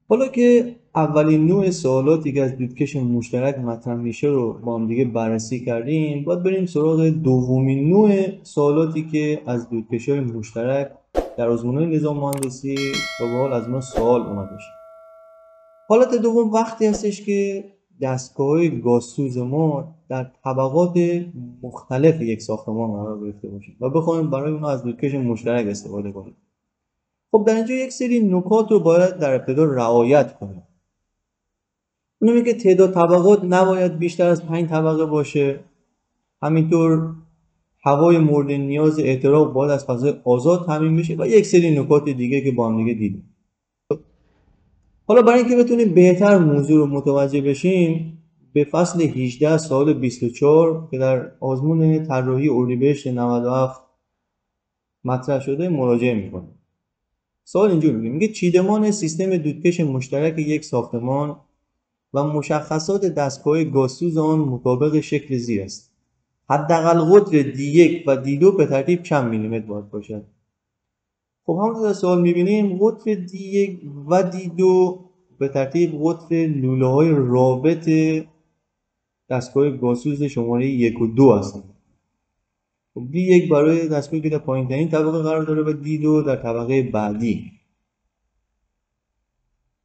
حالا که اولین نوع سوالاتی که از دودکش مشترک مطرح میشه رو با هم دیگه بررسی کردیم، باید بریم سراغ دومین نوع سوالاتی که از دودکش‌های مشترک در آزمون‌های نظام مهندسی تا به حال از ما سوال اومدش. حالت دوم وقتی هستش که دستگاه‌های گازسوز ما در طبقات مختلف یک ساختمان قرار گرفته باشه و بخوایم برای اونها از دودکش مشترک استفاده کنیم. خب در اینجا یک سری نکات رو باید در ابتدا رعایت کنیم. اونمی که تعداد طبقات نباید بیشتر از 5 طبقه باشه. همینطور هوای مورد نیاز احتراق باید از فضای آزاد تامین بشه و یک سری نکات دیگه که با هم دیگه دیدیم. حالا برای اینکه بتونیم بهتر موضوع رو متوجه بشیم، به فصل 18 سال 24 که در آزمون طراحی اردیبهشت 97 مطرح شده مراجعه میکنیم. سوال اینجوری میگه چیدمان سیستم دودکش مشترک یک ساختمان و مشخصات دستگاه گازسوز آن مطابق شکل زیر است. حداقل قطر D1 و D2 به ترتیب چند میلیمتر باید باشد؟ خب همونطور در سوال میبینیم قطر D1 و D2 به ترتیب قطر لوله های رابط دستگاه گازسوز شماره 1 و 2 هستند. خب D1 برای دستگاهی که در پایین ترین طبقه قرار داره و D2 در طبقه بعدی.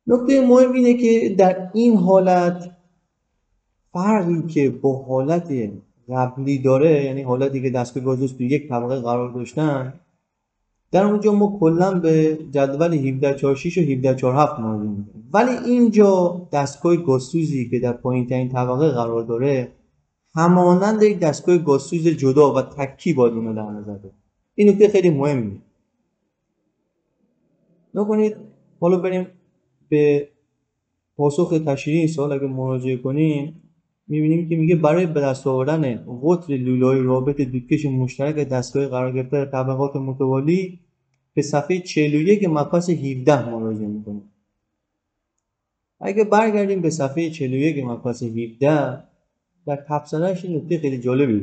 نکته مهم اینه که در این حالت فرقی که با حالت قبلی داره، یعنی حالتی که دستگاه گازسوز تو یک طبقه قرار داشتن، در اونجا ما کلا به جدول 1746 و 1747 مراجعه میکنیم، ولی اینجا دستگاه گازسوزی که در پایین ترین طبقه قرار داره همانند یک دستگاه گازسوز جدا و تکی باید اونو در نظر بگیریم. این نکته خیلی مهمه. نکنید حالا بریم به پاسخ تشریحی این سوال اگه مراجعه کنیم، می‌بینیم که میگه برای به دست آوردن قطر لوله‌های رابط دودکش مشترک دستگاه قرار گرفته در طبقات متوالی به صفحه 41 مبحث 17 مراجعه می‌کنیم. اگه برگردیم به صفحه 41 مبحث 17 در تبصره‌اش این نکته خیلی جالبی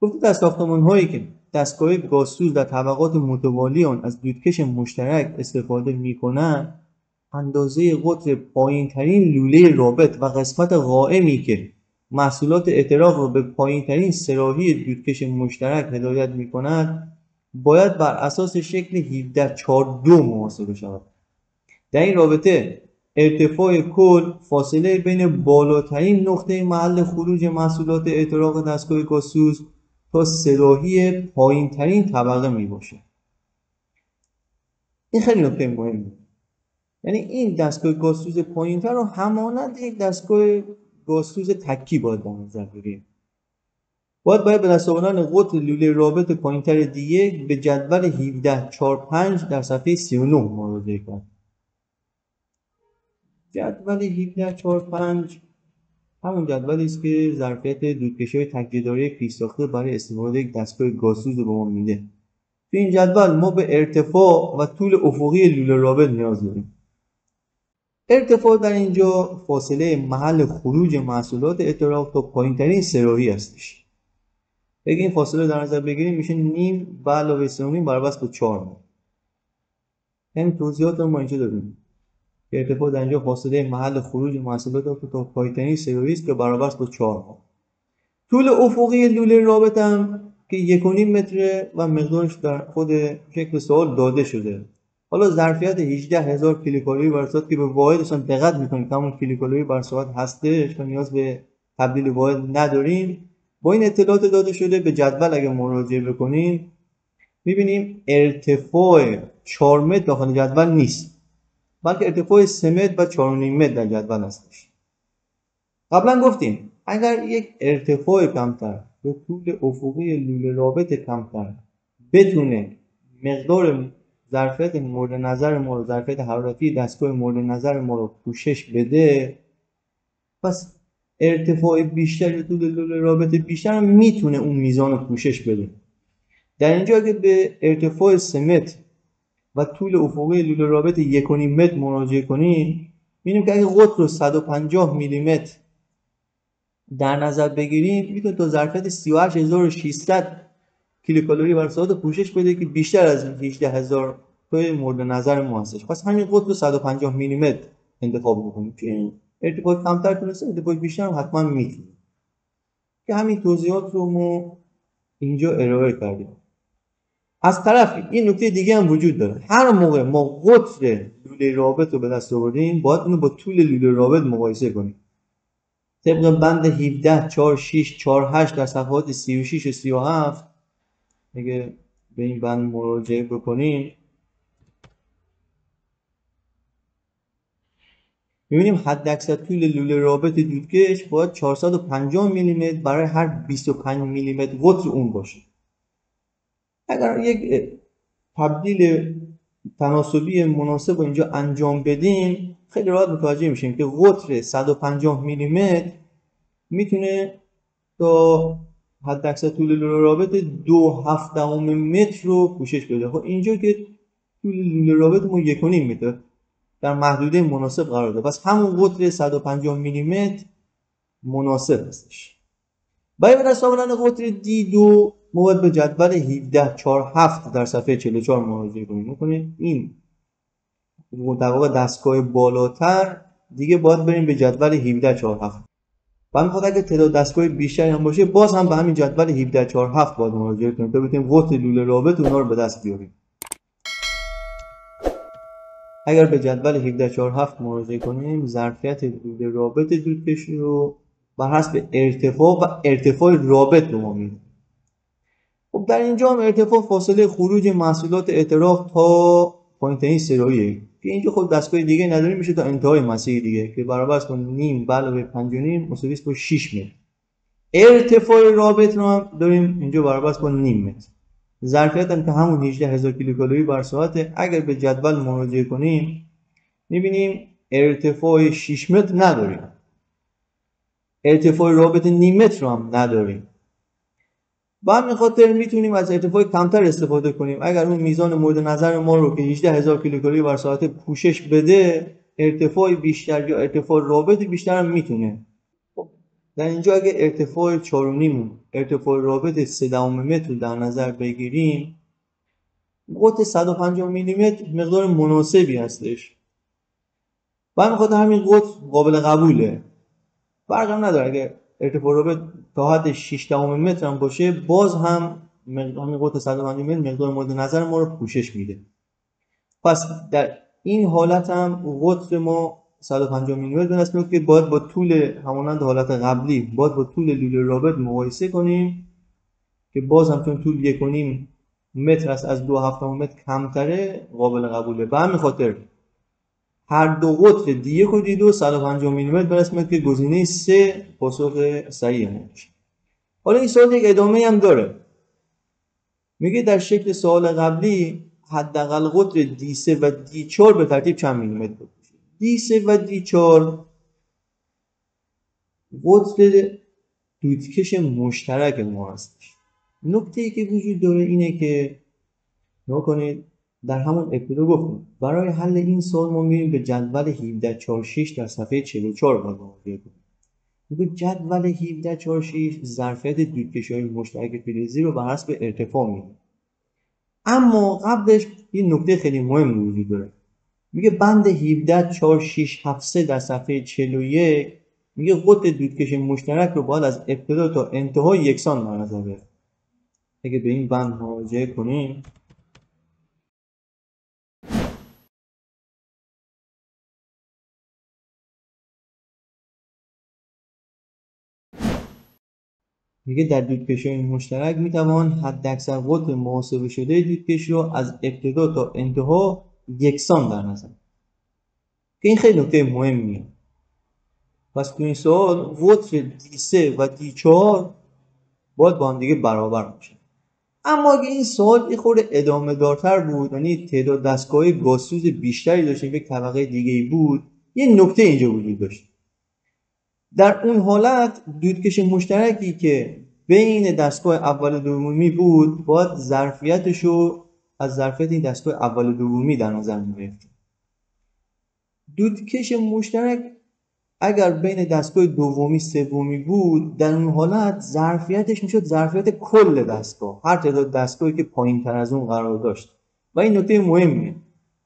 گفته در ساختمان‌هایی که دستگاه گازسوز در طبقات متوالی آن از دودکش مشترک استفاده می‌کنند، اندازه قطر پایین‌ترین لوله رابط و قسمت قائمی که محصولات احتراق را به پایین‌ترین صراحی دودکش مشترک هدایت می‌کند باید بر اساس شکل 1742 محاسبه شود. در این رابطه ارتفاع کل فاصله بین بالاترین نقطه محل خروج محصولات احتراق دستگاه گازسوز تا صراحی پایین‌ترین طبقه میباشه. این خیلی نکته مهمه. یعنی این دستگاه گازسوز پایین‌تر رو همانند یک دستگاه گازسوز تکی باید در نظر بگیریم. باید به دست آوردن قطر لوله رابط پایین‌تر D1 به جدول 1745 در صفحه 39 مراجعه کرد. جدول 1745 همون جدولی است که ظرفیت دودکش‌های تک‌جداره پیش‌ساخته برای استفاده یک دستگاه گازسوز به ما میده. تو این جدول ما به ارتفاع و طول افقی لوله رابط نیاز داریم. ارتفاع در اینجا فاصله محل خروج محصولات احتراق تا پایین‌ترین صراحی هستش. اگه این فاصله در نظر بگیریم میشه نیم به علاوه 3 برابر است با 4. همین توضیحات رو ما اینجا داریم. ارتفاع در اینجا فاصله محل خروج محصولات تا پایین‌ترین صراحی است که برابر است با 4. طول افقی لوله رابط هم که 1.5 متره و مقدارش در خود شکل سوال داده شده. حالا ظرفیت 18000 کیلوکالری بر ساعت که به واحدش هم دقت می‌کنید همون کیلوکالری بر ساعت هستش و نیاز به تبدیل واحد نداریم. با این اطلاعات داده شده به جدول اگه مراجعه بکنیم می‌بینیم ارتفاع 4 متر داخل جدول نیست، بلکه ارتفاع 3 متر و 4.5 متر در جدول هستش. قبلا گفتیم اگر یک ارتفاع کمتر به طول افقی لوله رابط کمتر بتونه مقدار ظرفیت مورد نظر ما رو، ظرفیت حرارتی دستگاه مورد نظر ما رو پوشش بده، پس ارتفاع بیشتر طول لوله رابط بیشتر هم میتونه اون میزان رو پوشش بده. در اینجا اگه به ارتفاع 3 متر و طول افقی لوله رابط 1.5 متر مراجعه کنیم می‌بینیم که اگه قطر رو 150 میلیمتر در نظر بگیریم میتونه تا ظرفیت 38600 کیلوکالری بر ساعت پوشش بده که بیشتر از 18000 مورد نظر ما هستش. پس همین قطر 150 میلیمتر انتخاب بکنیم که این ارتفاع کمتر تونسته ارتفاع بیشتر هم حتما میتونیم که همین توضیحات رو ما اینجا ارائه کردیم. از طرفی این نکته دیگه هم وجود داره، هر موقع ما قطر لوله رابط رو به دست آوردیم باید اونو با طول لوله رابط مقایسه کنیم. طبق بند 17 46 48 در صفحات 36 و 37 اگه به این بند مراجعه بکنیم می‌بینیم حداکثر طول لوله رابط دودکش باید 450 میلیمتر برای هر 25 میلیمتر قطر اون باشه. اگر یک تبدیل تناسبی مناسب رو اینجا انجام بدیم خیلی راحت متوجه میشیم که قطر 150 میلیمتر میتونه تا حداکثر طول لوله رابط 2/7 متر رو پوشش بده. خب اینجا که طول لوله رابط ما 1.5 متر در محدوده مناسب قرار داره، پس همون قطر 150 میلیمتر مناسب هستش. برای دست آوردن قطر D2 ما باید به جدول 1747 در صفحه 44 مراجعه کنیم. این در واقع دستگاه بالاتر دیگه باید بریم به جدول 1747. و میخواد اگه تعداد دستگاه بیشتری هم باشه باز هم به همین جدول 1747 باید مراجعه کنیم تا بتونیم قطر لوله رابط اونها رو به دست بیاریم. اگر به جدول 1747 مراجعه کنیم ظرفیت لوله رابط دودکش رو بر حسب ارتفاع و ارتفاع رابط به ما میده. خب در اینجا هم ارتفاع فاصله خروج محصولات اعتراق تا پایین‌ترین سراییه که اینجا خود دستگاه دیگه نداریم، میشه تا انتهای مسیر دیگه که برابر است با نیم علاوه 5.5 مساوی است با 6 متر. ارتفاع رابط رو هم داریم اینجا برابر است با نیم متر. ظرفیت هم که همون 18000 کیلوکالری بر ساعته. اگر به جدول مراجعه کنیم میبینیم ارتفاع 6 متر نداریم، ارتفاع رابط نیم متر رو هم نداریم. با همین خاطر میتونیم از ارتفاع کمتر استفاده کنیم. اگر اون میزان مورد نظر ما رو که 18000 کیلوکالری بر ساعت پوشش بده، ارتفاع بیشتر یا ارتفاع رابط بیشتر هم میتونه. در اینجا اگه ارتفاع 4.5 ارتفاع رابط 0.3 متر در نظر بگیریم، قطر 150 میلیمتر مقدار مناسبی هستش. و همین خاطر همین قطر قابل قبوله. فرق هم نداره اگه ارتفاع رابط تا حد 6 متر هم باشه باز هم همین قطر 150 متر مقدار مورد نظر ما رو پوشش میده. پس در این حالت هم قطر ما 150 میلیمتر به دست میاد که باید با طول همانند حالت قبلی باید با طول لوله رابط مقایسه کنیم که باز هم چون طول 1.5 متر است از 2/7 متر کمتره قابل قبوله. به همین خاطر هر دو قطر D1 و D2 150 میلیمتر به دست میاد که گزینه 3 پاسخ صحیح میشه. حالا این سوال یک ادامه هم داره، میگه در شکل سوال قبلی حداقل قطر D3 و D4 به ترتیب چند میلیمتر بود؟ D3 و D4 قطر دودکش مشترک ما هستش. نکته‌ای که وجود داره اینه که نگاه کنید در همون ابتدا گفتم برای حل این سوال ما میریم به جدول 1746 در صفحه 44 مراجعه کنیم. میگه جدول 1746 ظرفیت دودکش‌های مشترک فلزی رو بر حسب ارتفاع میده. اما قبلش یه نکته خیلی مهم وجود داره. میگه بند 174673 در صفحه 41 میگه قطر دودکش مشترک رو باید از ابتدا تا انتها یکسان در نظر بگیریم. اگه به این بند مراجعه کنیم میگه در دودکش‌های مشترک میتوان حداکثر قطر محاسبه شده دودکش رو از ابتدا تا انتها یکسان در نظر که این خیلی نکته مهمیه. پس تو این سوال قطر D3 و D4 باید با هم دیگه برابر باشه. اما اگه این سوال یه خورده ادامه دارتر بود، یعنی تعداد دستگاه گازسوز بیشتری داشت، یک طبقه دیگه بود، یه نکته اینجا وجود داشت. در اون حالت دودکش مشترکی که بین دستگاه اول و دومی بود باید ظرفیتش رو از ظرفیت این دستگاه اول و دومی در نظر می‌گرفت. دودکش مشترک اگر بین دستگاه دومی سومی بود در اون حالت ظرفیتش میشد ظرفیت کل دستگاه، هر تعداد دستگاهی که پایین تر از اون قرار داشت. و این نکته مهمیه.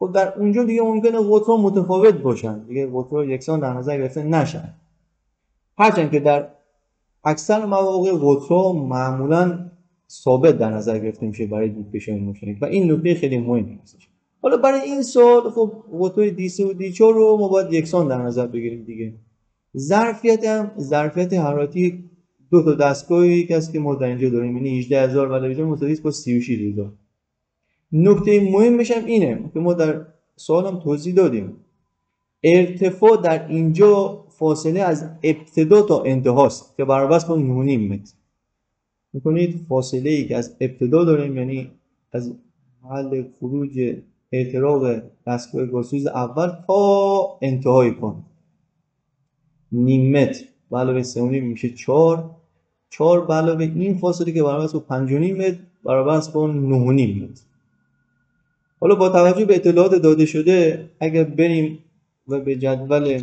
خب در اونجا دیگه ممکنه قطرها متفاوت باشن، دیگه قطرها یکسان در نظر گرفته نشن. هرچند که در اکثر مواقع قطرها معمولا ثابت در نظر گرفته میشه برای دودکشی مشترک و این نکته خیلی مهمی هستش. حالا برای این سوال خب قطرهای D3 و D4 رو ما باید یکسان در نظر بگیریم دیگه. ظرفیت حرارتی دو تا دستگاهی که هست که ما در اینجا داریم، یعنی 18000 ولایجان مساوی است با 36000. نکته مهمش هم اینه که ما در سوال هم توضیح دادیم، ارتفاع در اینجا فاصله از ابتدا تا انتهاست که برابر است با 9.5 متر. میکنید فاصله ای که از ابتدا داریم، یعنی از محل خروج احتراق دستگاه گازسوز اول تا انتهای کن، نیم متر به علاوه 3.5 میشه 4 به علاوه این فاصله که برابر است با 5.5 متر برابر است با 9.5 متر. حالا با توجه به اطلاعات داده شده اگر بریم و به جدول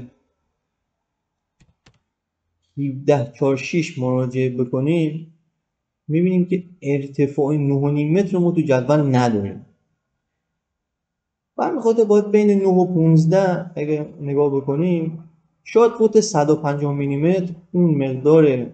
1746 مراجعه بکنیم میبینیم که ارتفاع 9.5 متر رو ما تو جدول نداریم. برمی خاطر باید بین 9 و 15 اگر نگاه بکنیم شاید فوت 150 میلیمتر اون مقدار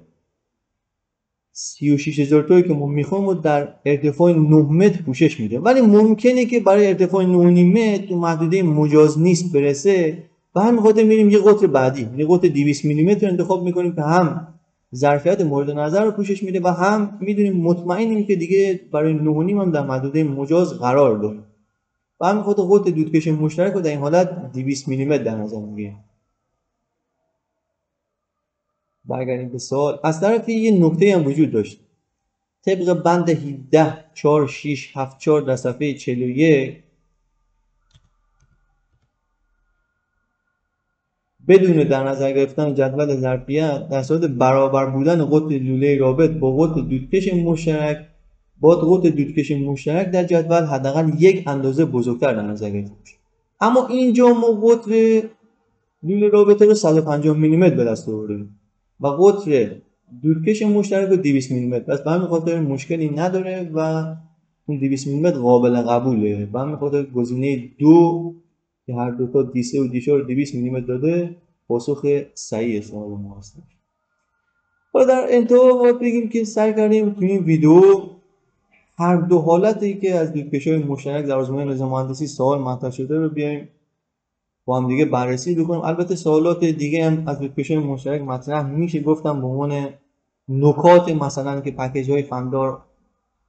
36000 تویی که ما میخوایم در ارتفاع 9 متر پوشش میده، ولی ممکنه که برای ارتفاع 9.5 متر تو محدوده مجاز نیست برسه و همین خاطر میریم یه قطر بعدی، یعنی قطر 200 میلیمتر انتخاب میکنیم که هم ظرفیت مورد نظر رو پوشش میده و هم میدونیم مطمئنیم که دیگه برای 9.5 هم در محدوده مجاز قرار داره و همین خاطر قطر دودکش مشترک رو در این حالت 200 میلیمتر در نظر میگیریم. برگردیم به سوال. از طرفی یه نکته هم وجود داشت. طبق بند 17.4.6.7.4 در صفحه 41 بدون در نظر گرفتن جدول ظرفیت در صورت برابر بودن قطر لوله رابط با قطر دودکش مشترک با قطر دودکش مشترک در جدول حداقل یک اندازه بزرگتر در نظر گرفته میشه. اما اینجا ما قطر لوله رابطه رو 150 میلیمتر به دست آوردیم و قطر دودکش مشترک رو 200 میلیمتر، پس به همین خاطر مشکلی نداره و اون 200 میلیمتر قابل قبوله. به همین خاطر گزینه 2 که هر دو تا D3 و D4 رو 200 میلیمتر داده پاسخ صحیح سوال ما هست. حالا در انتها باید بگیم که سعی کردیم تو این ویدیو هر دو حالتی که از دودکش‌های مشترک در آزمون نظام مهندسی سوال مطرح شده رو بیایم با هم دیگه بررسی بکنیم. البته سوالات دیگه هم از دودکش‌های مشترک مطرح میشه، گفتم به عنوان نکات مثلا که پکیج‌های فندار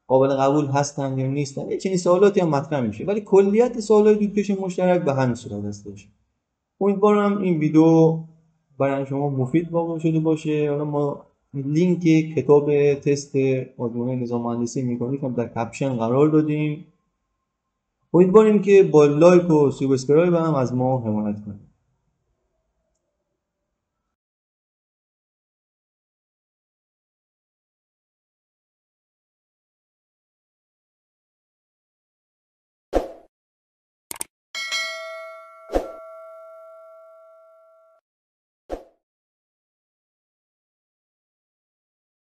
قابل قبول هستن یا نیستن یه چنین سوالاتی هم مطرح میشه، ولی کلیت سوالات دودکش مشترک به همین صورت هستش. امیدوارم این ویدیو برای شما مفید واقع شده باشه. حالا ما لینک کتاب تست آزمون نظام مهندسی مکانیک هم در کپشن قرار دادیم. امیدواریم که با لایک و سابسکرایب هم از ما حمایت کنید.